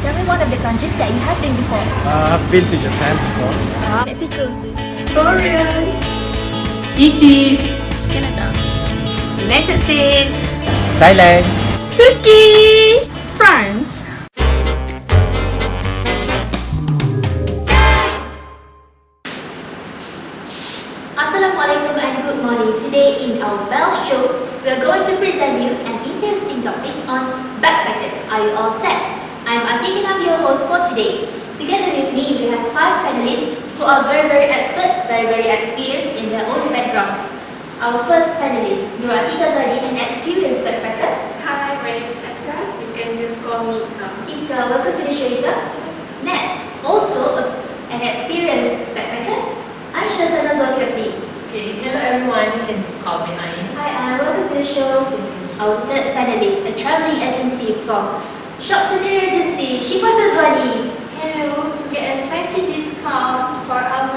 Tell me one of the countries that you have been before. I've been to Japan before. Mexico. Korea, Egypt, Canada. United States, Thailand. Turkey, France. Assalamualaikum and good morning. Today in our Bell Show, we are going to present you an interesting topic on backpackers. Are you all set? I'm Atik and I'm your host for today. Together with me, we have 5 panelists who are very experts, very experienced in their own backgrounds. Our first panelist, Nur Atika Zadi, an experienced backpacker. Hi, my name is Atika. You can just call me Ika. Ika, welcome to the show, Ika. Next, also an experienced backpacker, Aisha Sana Zulkifli. Okay, hello everyone. You can just call me Ain. Hi, welcome to the show. Our third panelist, a traveling agency from Shop Sendiri Agency, Shifa Sazwani. Hello, to get a 20 discount for our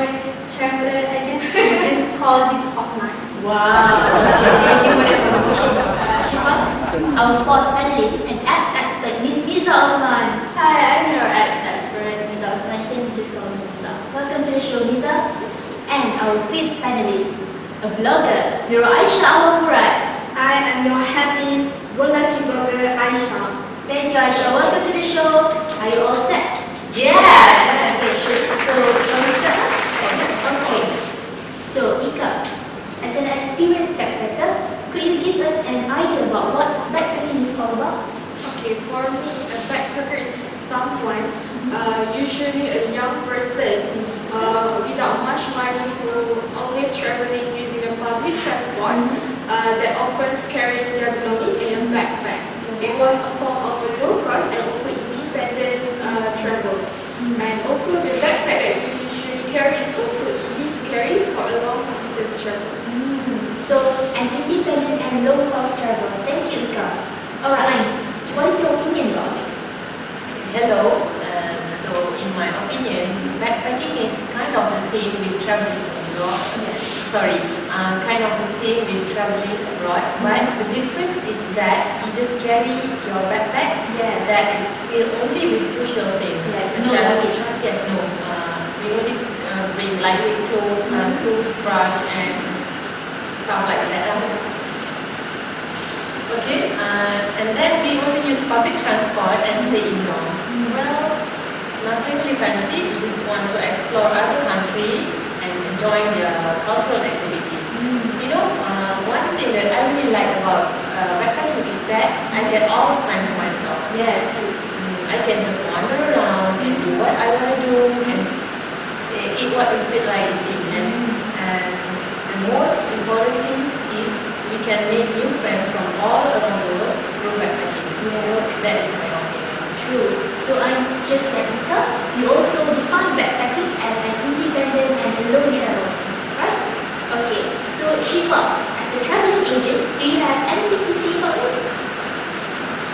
travel agency, just call this hotline. Wow. Thank you for the information, Shifa. Our fourth panelist, an apps expert, Miss Miza Osman. Hi, I'm your app expert, Ms. Osman. You can just call me Miza. Welcome to the show, Miza. And our fifth panelist, a blogger, Nura Aisha Al-Murad. I am your happy, go-lucky blogger, Aisha. Thank you, Aisha. Welcome to the show. Are you all set? Yes. So, shall we start? Okay. So, Ika, as an experienced backpacker, could you give us an idea about what backpacking is all about? Okay, for me, a backpacker is someone, usually a young person, without much money, who always traveling using a public transport, that often carrying their belongings in a backpack. It was a form of a low cost and also independent travels. And also the backpack that you usually carry is also easy to carry for a long distance travel. So, an independent and low-cost travel. Thank you, Ika. Alright, what is your opinion about this? Hello. So, in my opinion, backpacking is kind of the same with traveling abroad. Kind of the same with traveling abroad. But the difference is that you just carry your backpack that is filled only with crucial things. No luggage, right? Yes, no. We only bring lightweight clothes, toothbrush, and stuff like that. Okay, and then we only use public transport and stay indoors. Well, nothing really fancy. We just want to explore other countries and enjoy their cultural activities. You know, one thing that I really like about backpacking is that I get all the time to myself. Yes. I can just wander around and do what I want to do and eat what we feel like eating. And the most important thing is we can make new friends from all around the world through backpacking. Yes. So that is my opinion. True. So, I'm just like Ika. You also define backpacking as an independent and alone travel. Right? Okay. So, Shifa, as a traveling agent, do you have anything to say about this?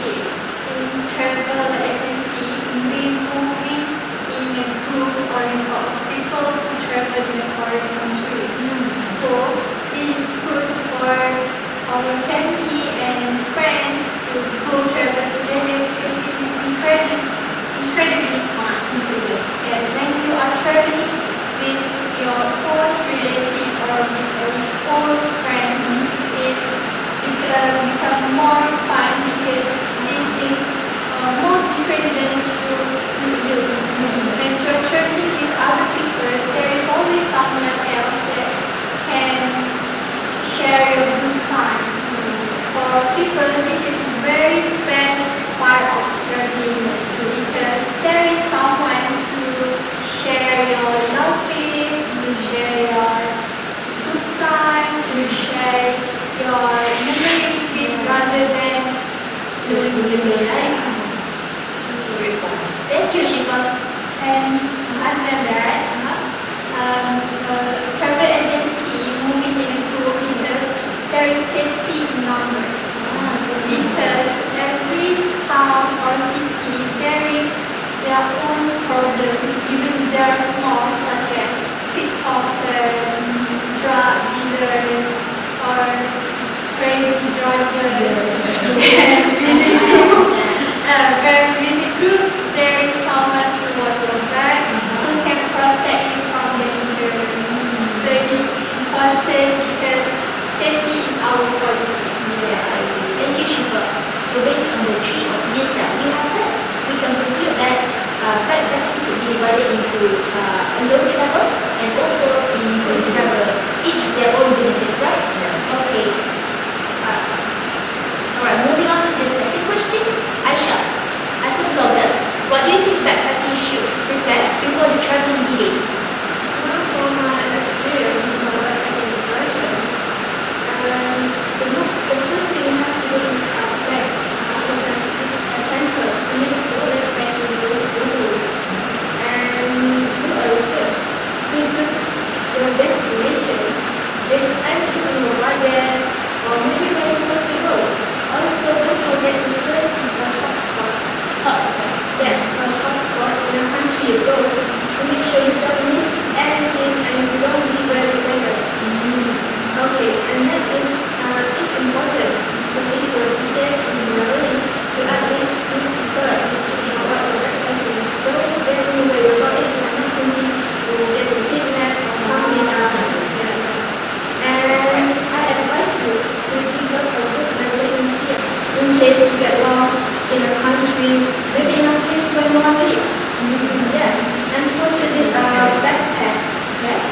Okay, in travel agency, we moving in groups or in people to travel in a foreign country. So, it is good for our family and friends to go travel together because it is incredibly fun. Yes, when you are traveling with your own relative or with your own friends, it's become more fun because this is more different than to you. When you are traveling with other people, there is always someone else that can share your good times. For people, this is very best part of traveling because there is someone to share your love with, you share your good time, you share your memories with rather than just living your life. Thank you, Shifa. And other than that, travel agency moving in a group because there is safety in numbers. Because every town or city there is their own problems, even they are small, such as pickpockets, drug dealers, or crazy drivers. Where with the groups there is you go to make sure you don't miss anything and you don't be very later. Okay, and next is it's important to make your ticket personally to at least 2 people is speaking about the backpacking. So when you worry about it, it's not only you will get kidnapped or something else. Yes. And I advise you to develop a good emergency in case you get lost in a country, maybe in a place where no one lives. Yes. And for choosing a backpack, yes.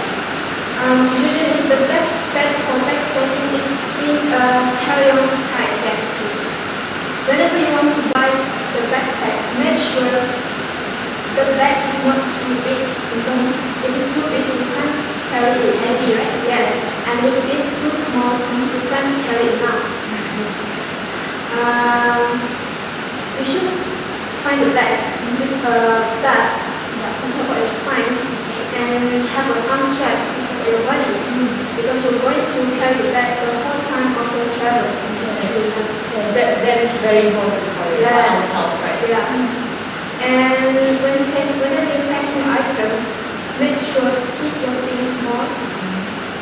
Usually the backpack for backpacking is in a carry-on size. Yes. Whenever you want to buy the backpack, make sure the bag is not too big, because if it's too big, you can't carry it. It's heavy, right? Yes. And if it's too small, you can't carry enough. You should find a bag with pads to support your spine and have an arm straps to support your body, because you're going to carry the bag the whole time of your travel. That is very important for your health, right? Yeah. And whenever you're packing items, make sure keep your things small,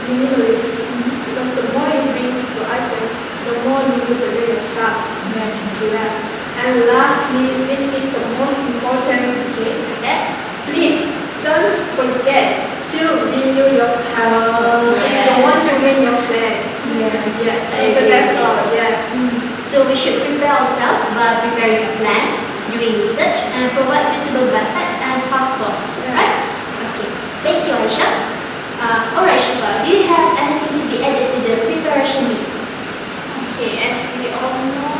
minimalist, because the more you bring your items, the more you need to bring yourself. Yes. Yeah. And lastly, this is the most important. Okay, is that? Please don't forget to renew your passport if you want to win your plan. Yes. So that's all. Yes. So we should prepare ourselves by preparing a plan, doing research, and provide suitable backpack and passports. Right? Okay. Thank you, Aisha. Alright, Shiva, do you have anything to be added to the preparation list? Okay, as we all know,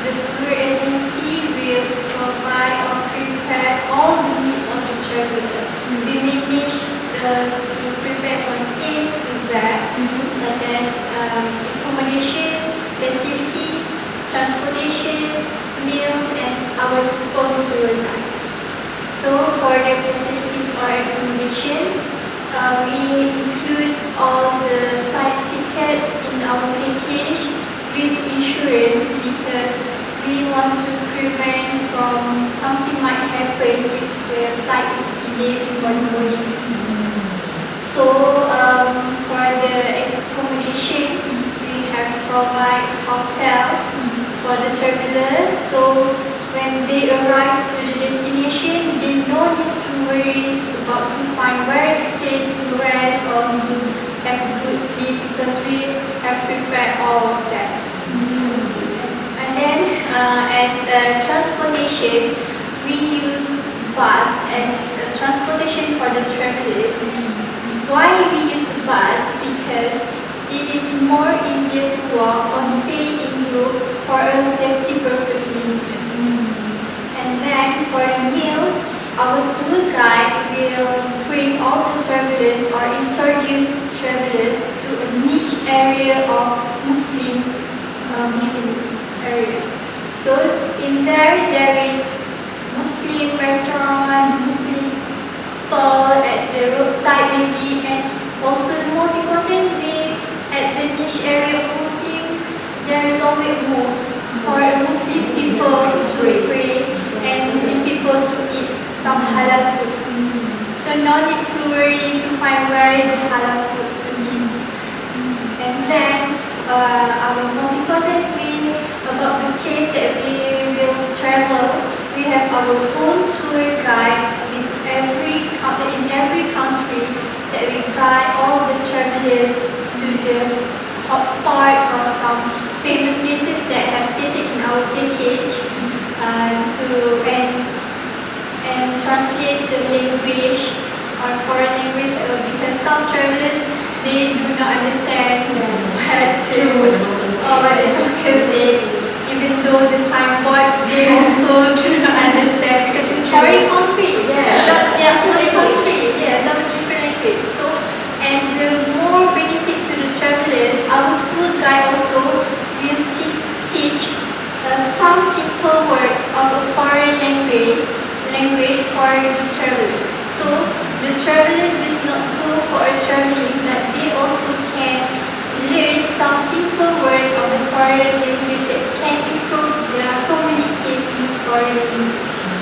the tour agency will provide or prepare all the needs of the traveler. We manage to prepare from A to Z, such as accommodation, facilities, transportation, meals, and our own tour guides. So for the facilities or accommodation, we include all the flight tickets in our package with insurance, because we want to prevent from something might happen if the flight is delayed before the boarding. So for the accommodation, we have provide hotels for the travelers. So when they arrive to the destination, they no need to worry about to find where the place to rest or to have good sleep, because we have prepared all of that. And then as transportation, we use bus as transportation for the travelers. Why we use the bus? Because it is more easier to walk or stay in group for a safety purpose. And then for the meals, our tour guide will bring all the travelers or introduce travelers to a niche area of Muslim areas. So in there is Muslim restaurant, Muslim stall at the roadside maybe, and also the most importantly, at the niche area of Muslim, there is always a mosque for Muslim people to pray and Muslim people to eat some halal food. So no need to worry to find where the halal food to eat. And then our most important thing about the place that we will travel, we have our own tour guide in every country that we guide all the travelers to the hotspot or some famous places that have stated in our package, and translate the language or foreign language, because some travelers they do not understand what the locals is, even though the signboard they also do not understand, because it's foreign country. Yes, foreign country. Yes, some different language. So, and more benefit to the travelers, our tour guide also will teach some simple words of a foreign language for the travelers. So the traveler does not go for a traveling, but they also can learn some simple words of the foreign language that can improve their communicating foreign language.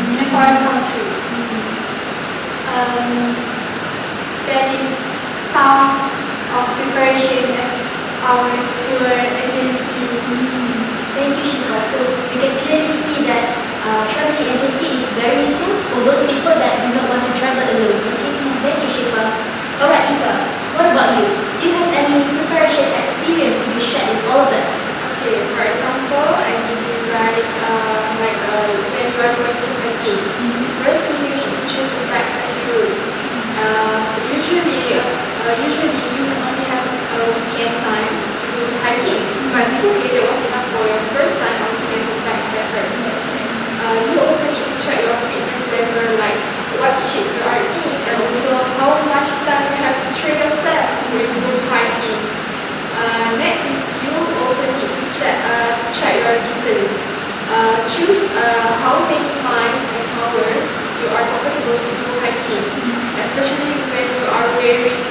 our tour agency. Thank you, Shifa. So we can clearly see that traveling agency is very useful for those people that do not want to travel alone. Okay, thank you, Shifa. Alright, Ika, what about you? Do you have any preparation experience to be shared with all of us? Okay, for example, I give you guys when you are going to hiking. First, you need to choose the backpacking routes. Usually you only have a weekend time to go to hiking, but it's okay. That was enough for your first time outing as a backpacker. You also need to check your fitness level, like what shape you are in, and also how much time you have to train yourself before you go to hiking. Next is you also need to check your distance. Choose how many miles and hours you are comfortable to go hiking, especially when you are wearing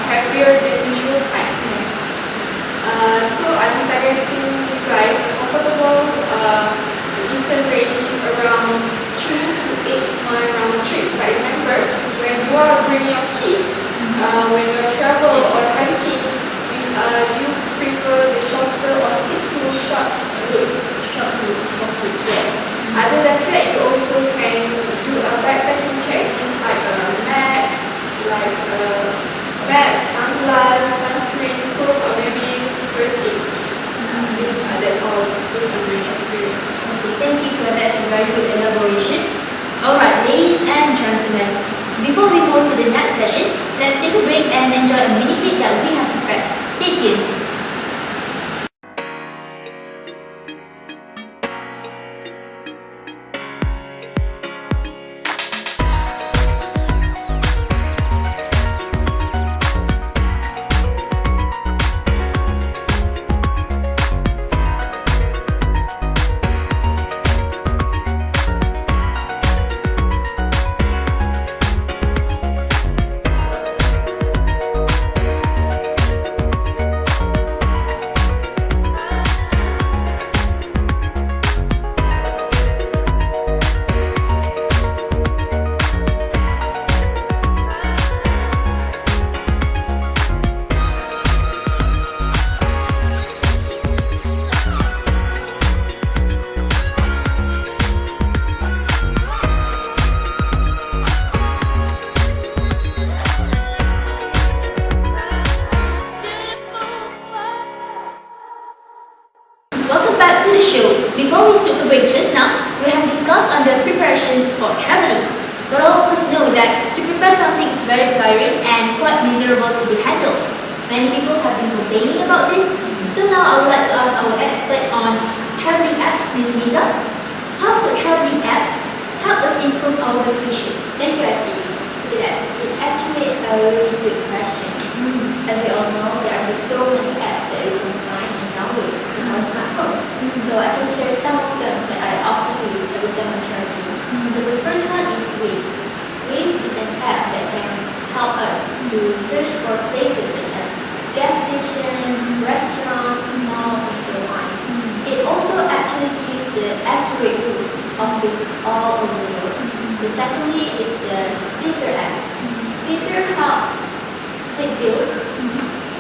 heavier than usual items. So I'm suggesting you guys a comfortable distance range is around 3 to 8 mile round trip. But remember, when you are bringing your kids, when you travel or hiking, you prefer the shorter or stick to short routes. For kids. Yes. Other than that, you also can do a backpacking check. It's like maps, sunglasses, sunscreens, clothes, or maybe first aid kits. That's all based on my experience. Okay, thank you for that. That's a very good elaboration. Alright, ladies and gentlemen, before we move to the next session, let's take a break and enjoy a mini clip that we have prepared. Stay tuned. Welcome back to the show. Before we took a break just now, we have discussed on the preparations for traveling. But all of us know that to prepare something is very tiring and quite miserable to be handled. Many people have been complaining about this, so now I would like to ask our expert on traveling apps, Ms. Liza. How could traveling apps help us improve our vacation? Thank you, Ati. It's actually a really good question. As we all know, there are just so many apps that we can find and download in our smartphones. So I can share some of them that I often use every time I'm traveling. So the first one is Waze. Waze is an app that can help us to search for places such as gas stations, restaurants, malls, and so on. It also actually gives the accurate routes of places all over the world. So secondly is the Splitter app. Splitter helps split bills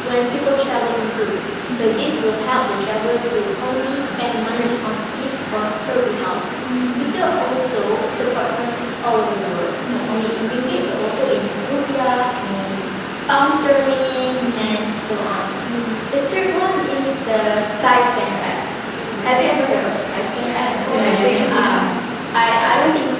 when people travel in group. So this will help the traveler to only spend money on his or her behalf. Splitter also supports currencies all over the world, not only in ringgit but also in rupiah, pound sterling, and so on. The third one is the Skyscanner app. Have you ever heard of Skyscanner app? Yes. I don't think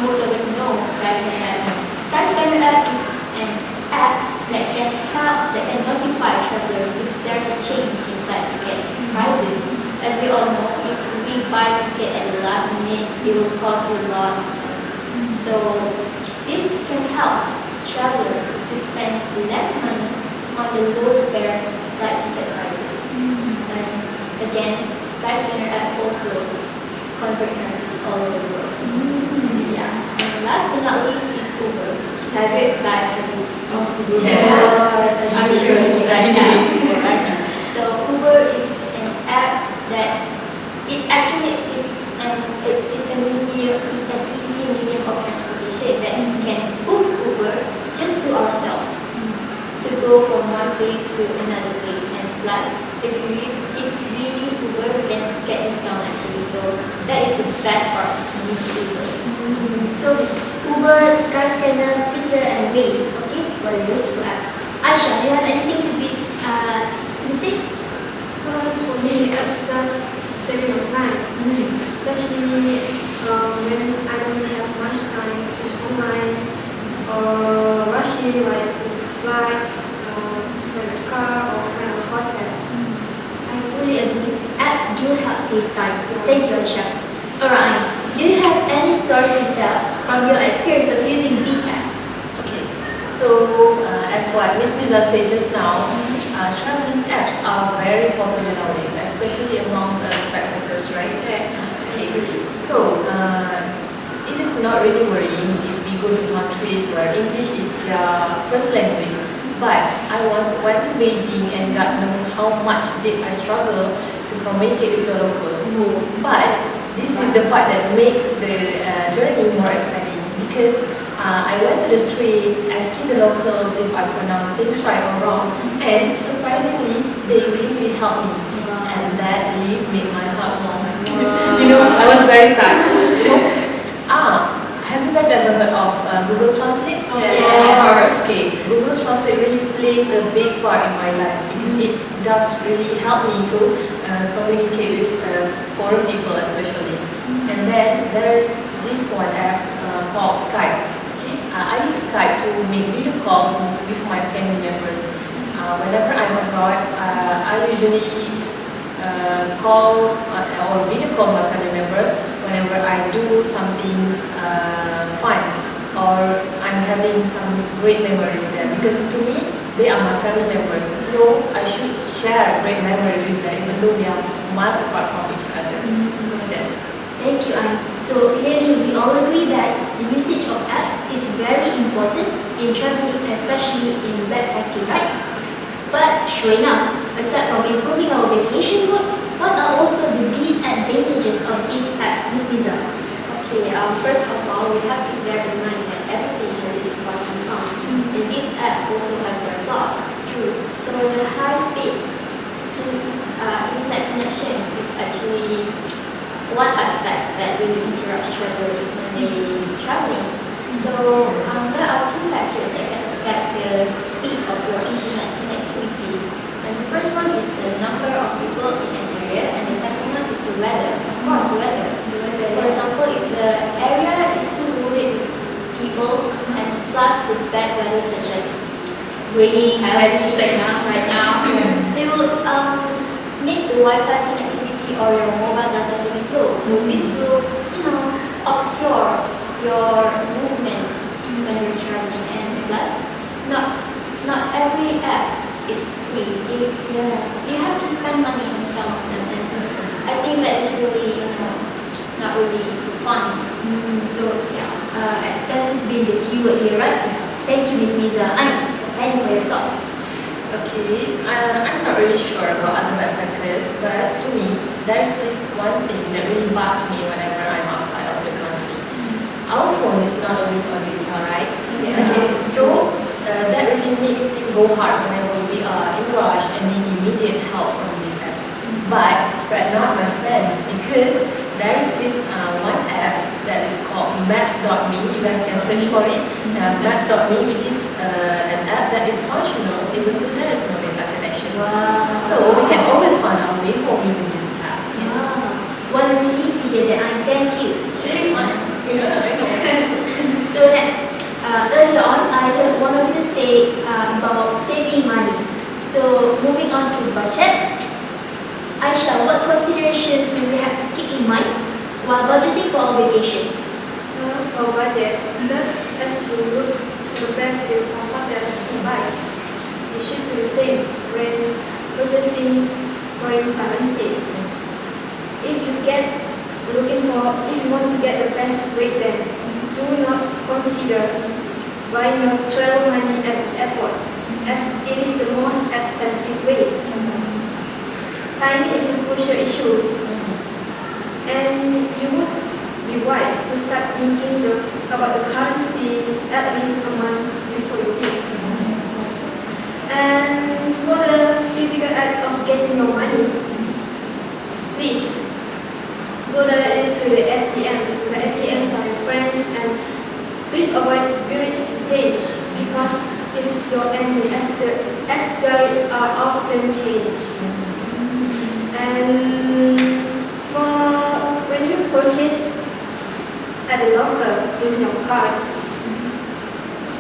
most of us know Skyscanner app. Skyscanner app is an app that can notify travelers if there's a change in flight tickets prices. As we all know, if we buy a ticket at the last minute, it will cost a lot. So this can help travelers to spend less money on the low fare flight ticket prices. And again, Skyscanner app also convert currencies all over the world. Yeah. And last but not least is Uber. Have you guys ever used Uber? Yes. I'm sure you guys have. Right? So Uber is an app that it actually is an easy medium of transportation that we can book Uber just to ourselves to go from one place to another place, and plus if we use Uber, we can get discount actually. So that is the best part of using Uber. So Uber, Skyscanner, Sprinter, and Waze. Okay, what a useful app. Aisha, do you have anything to say? As for me, apps does saving on time, especially when I don't have much time to search online or rushing like flights, find a car or find a hotel. I fully agree. Apps do help save time. Thank you, Aisha. Alright, do you have any story to tell from your experience of using these apps? Okay, so as what Miss Miza said just now, traveling apps are very popular nowadays, especially amongst backpackers, right? Yes. Okay, so it is not really worrying if we go to countries where English is their first language. But I once went to Beijing and God knows how much did I struggle to communicate with the locals. But this is the part that makes the journey more exciting because I went to the street asking the locals if I pronounced things right or wrong, and surprisingly, they really helped me, and that really made my heart warm. You know, I was very touched. Have you guys ever heard of Google Translate? Yes, of course. Okay, Google Translate really plays a big part in my life because it does really help me to communicate with foreign people especially. And then there's this one app called Skype. Okay, I use Skype to make video calls with my family members. Whenever I'm abroad, I usually call or video call my family members whenever I do something fun or I'm having some great memories there, because to me they are my family members, so I should share great memories with them even though we are miles apart from each other. So that's it. Thank you, Anne. So clearly we all agree that the usage of apps is very important in traveling, especially in backpacking, right? But sure enough, aside from improving our vacation mood, what are also the disadvantages of these apps, Miss Liza? Okay, first of all, we have to bear in mind that everything has its pros and cons. And these apps also have their flaws. True. So the high-speed internet connection is actually one aspect that really interrupts travelers when they traveling. So there are two factors that can affect the speed of your internet connectivity. And the first one is the number of people in an area, and the second one is the weather. Of course, weather. For example, if the area is too loaded with people and plus the bad weather such as raining, like just like now, right now, they will make the Wi-Fi connectivity or your mobile data to be slow. So this will, obscure your movement when you're traveling. And plus, not every app is free. You have to spend money on some of them, and I think that is really not really fun. So, expensive being the keyword here, right? Yes. Thank you, Miss Liza. Any for your thought? Okay, I'm not really sure about other backpackers, but to me, there's this one thing that really bugs me whenever I'm outside of the country. Our phone is not always on data, right? Yes. Okay, so that really makes things go hard whenever we are in rush and need immediate help from these apps. But fret not, my friends, because there is this one app that is called Maps.me. You guys can search for it. Maps.me, which is an app that is functional even though there is no data connection. Wow. So we can always find our way home using this app. Yes. Wow. What a relief to hear that, Anne. Thank you. It's really fun. Yeah, I know. So next, earlier on, I heard one of you say about saving money. So moving on to budgets. Aisha, what considerations do we have to keep in mind while budgeting for our vacation? For budget, just as you look for the best deal for hotels and bikes, you should do the same when purchasing foreign currency. If you want to get the best rate, then do not consider buying your travel money at the airport, as it is the most expensive way. Timing is a crucial issue, and you would be wise to start thinking about the currency at least a month before you leave. And for the physical act of Please avoid tourist change because it is your enemy as tourists are often changed. And for when you purchase at the local using your card,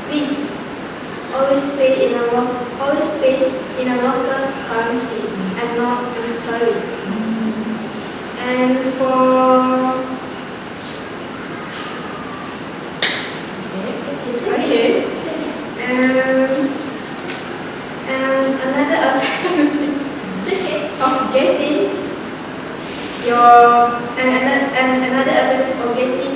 please always pay in a local currency and not in sterling. And for okay. And another alternative of getting another alternative of getting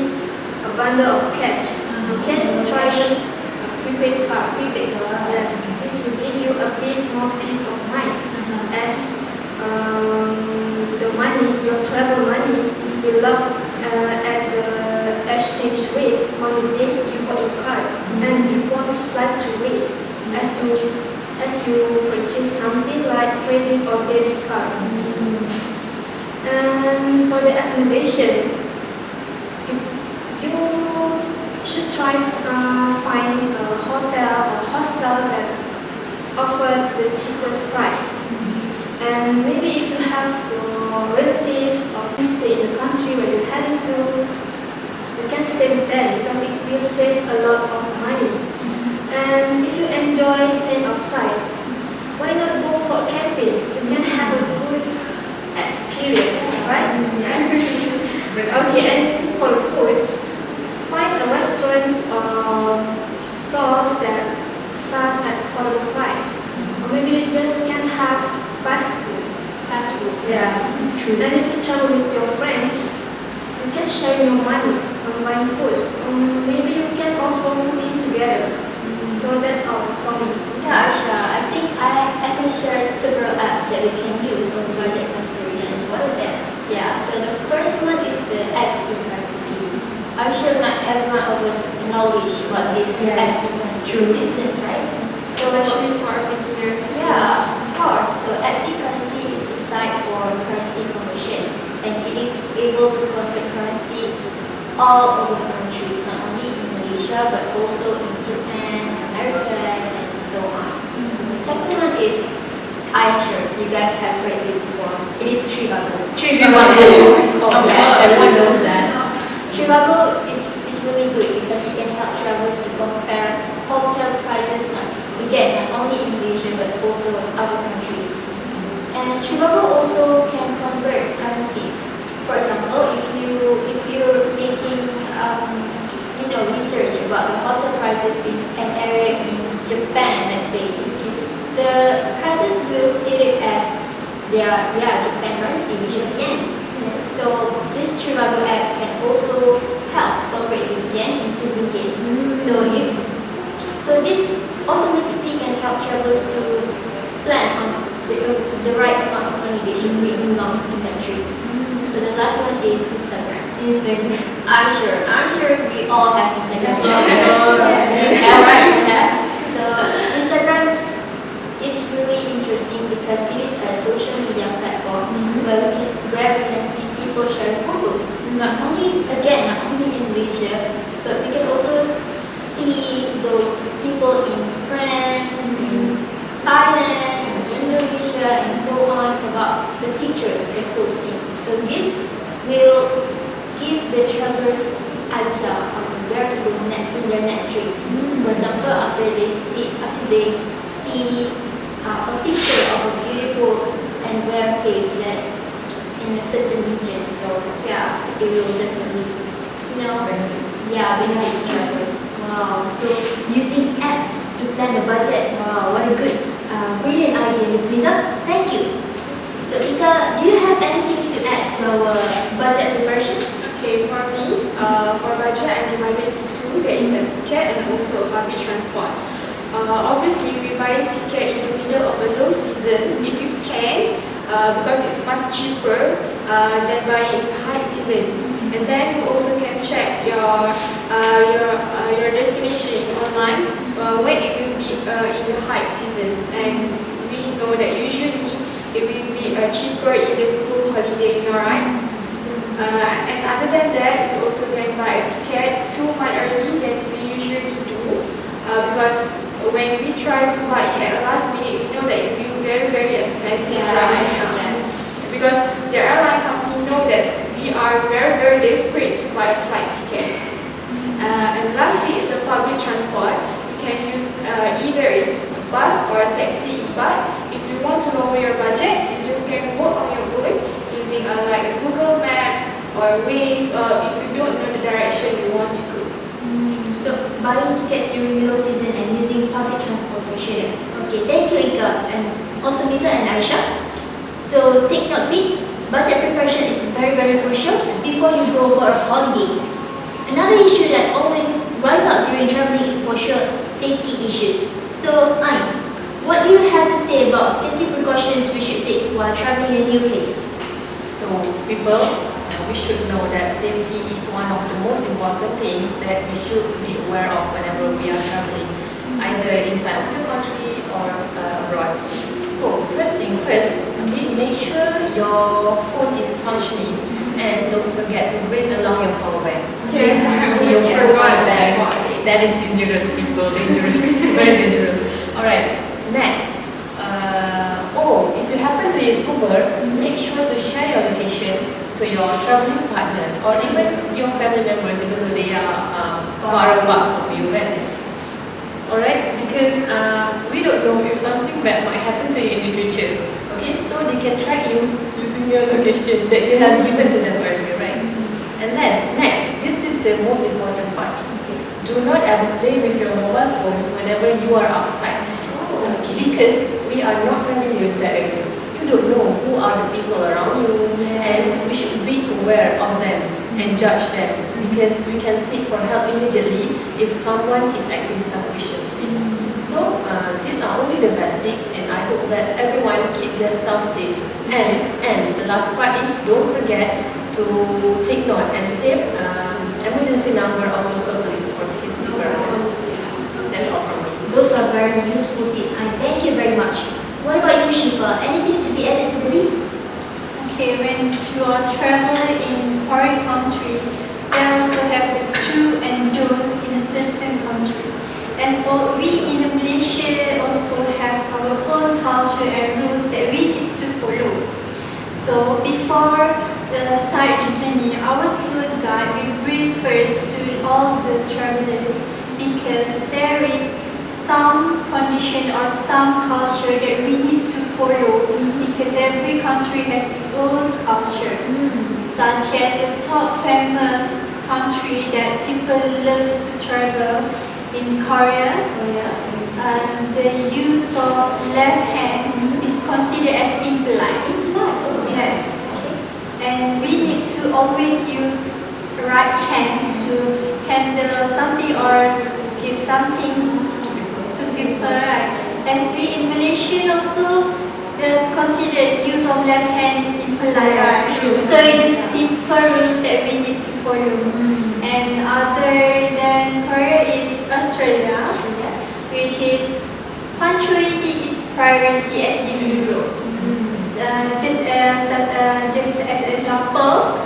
a bundle of cash. You can try use prepaid card. Yes, this will give you a bit more peace of mind as the money, your travel money, will lock at the exchange rate on the day you bought your card, and it won't fluctuate as you purchase something like credit or debit card. And for the accommodation, you should try find a hotel or hostel that offer the cheapest price. And maybe if you have your relatives or friends stay in the country where you're heading to, you can stay with them because it will save a lot of money. And if you enjoy staying outside, why not go for camping? You can have a good experience, right? Okay, and for food, find a restaurants or stores that sells at affordable price. Or maybe you just can have fast food. Yes. True. Then if you travel with your friends, you can share your money on buying foods. Or maybe you can also cooking together. So that's all for me. Yeah, Aisha, I think I can share several apps that we can use on budget considerations. What are them? Yeah, so the first one is the XE currency. I'm sure not everyone of us knowledge about this XE currency existence, right? So Especially for beginners. yeah, of course. So XE currency is a site for currency conversion, and it is able to convert currency all over the countries, not only in Malaysia but also in Japan, America, and so on. The second one is, I'm sure you guys have heard this before. It is Trivago. Everyone knows that. Trivago is really good because it can help travelers to compare hotel prices, not only in Malaysia but also other countries. And Trivago also can convert currencies. For example, if you're making research about the hotel prices in an area in Japan, let's say, the prices will state it as their Japan currency, which is yen. So this Trivago app can also help convert this yen into ringgit. So this automatically can help travelers to plan on the right amount of money they should bring along to the country. So the last one is Instagram. I'm sure we all have Instagram. Yes. So Instagram is really interesting because it is a social media platform where we can see people sharing photos. Not only in Malaysia, but we can also see those people in France, in Thailand, Indonesia, and so on about the pictures they're posting. So this will give the travelers idea on where to go in their next trips. For example, after they see a picture of a beautiful and rare place that in a certain region, so yeah, it will definitely benefit travelers. Wow, so using apps to plan the budget. Wow, what a good, brilliant idea, Ms. Riza. Thank you. So Ika, do you have anything to add to our budget preparations? Okay, for me, for budget, I divided into two. There is a ticket and also a public transport. Obviously, we buy a ticket in the middle of the low seasons if you can, because it's much cheaper than buying in high season. And then you also can check your destination online when it will be in the high seasons. And we know that usually it will be cheaper in the school holiday, alright? And other than that, we also can buy a ticket 2 months early. Then we try to buy it at the last minute, we know that it will be very, very expensive right now. Because the airline company know that we are very, very desperate to buy flight tickets. And lastly, it's a public transport. You can use either it's a bus or a taxi. But if you want to lower your budget, you just can walk on your own using like Google Maps or Waze, or if you don't know the direction you want to go. So buying tickets during low season and using public transportation. Okay, thank you Ika and also Miza and Aisha. So take note peeps, budget preparation is very, very crucial before you go for a holiday. Another issue that always rise up during traveling is for sure safety issues. So what do you have to say about safety precautions we should take while traveling a new place? So people, we should know that safety is one of the most important things that we should be aware of whenever we are traveling, either inside of your country or abroad. So first thing first, okay, make sure your phone is functioning and don't forget to bring along your power bank. Yes, Your power bank. That is dangerous, people, dangerous, very dangerous. Alright, next. If you happen to use Uber, make sure to share your location to your traveling partners or even your family members, even though they are far apart from you. Alright, because we don't know if something bad might happen to you in the future. Okay, so they can track you using your location that you have given to them earlier, right? And then next, this is the most important part. Okay, do not ever play with your mobile phone whenever you are outside. Because we are not familiar with that area. You don't know who are the people around you, and we should be aware of them and judge them, because we can seek for help immediately if someone is acting suspiciously. So these are only the basics, and I hope that everyone keep themselves safe. And the last part is don't forget to take note and save emergency number of local police for safety purposes. That's all from me. Those are very useful tips and thank you very much. What about you Shifa? Anything to be added to the list? Okay, when you are traveling in foreign country, they also have the do and don'ts in a certain country. As for we in Malaysia also have our own culture and rules that we need to follow. So before start the journey, our tour guide will brief first to all the travelers, because there is some condition or some culture that we need to follow, because every country has its own culture. Such as the top famous country that people love to travel in Korea, the use of left hand is considered as impolite. Yes. And we need to always use right hand to handle something or give something to people, right? As we in Malaysia also, the considered use of left hand is impolite, right? So it is simple rules that we need to follow. And other than Korea is Australia, which is punctuality is priority as in Europe. Just as example,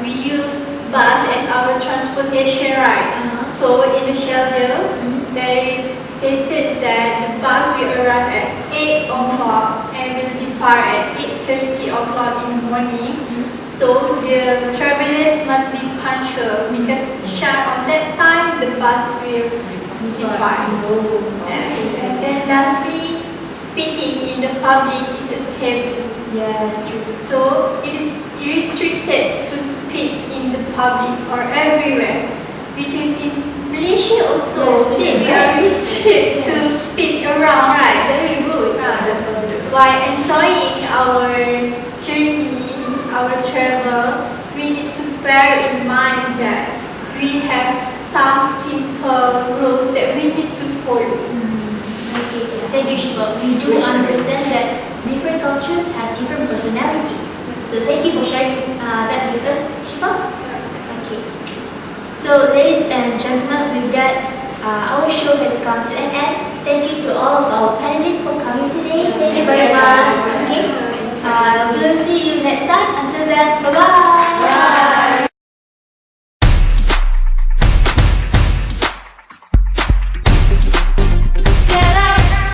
we use bus as our transportation, right? So in the schedule, there is stated that the bus will arrive at 8 o'clock and will depart at 8:30 o'clock in the morning. So the travelers must be punctual, because sharp on that time the bus will depart. And then lastly, speaking in the public is a taboo. Yes, true. So it is restricted to speak in the public or everywhere, which is in Malaysia also same. We are restricted to speak around, right? It's very rude. That's considered. While enjoying our journey, our travel, we need to bear in mind that we have some simple rules that we need to follow. Okay, thank you Shiva. We do understand that different cultures have different personalities. So thank you for sharing that with us, Shiva. Okay. So ladies and gentlemen, with that, our show has come to an end. Thank you to all of our panelists for coming today. Thank you very much. Okay. We'll see you next time. Until then, bye bye.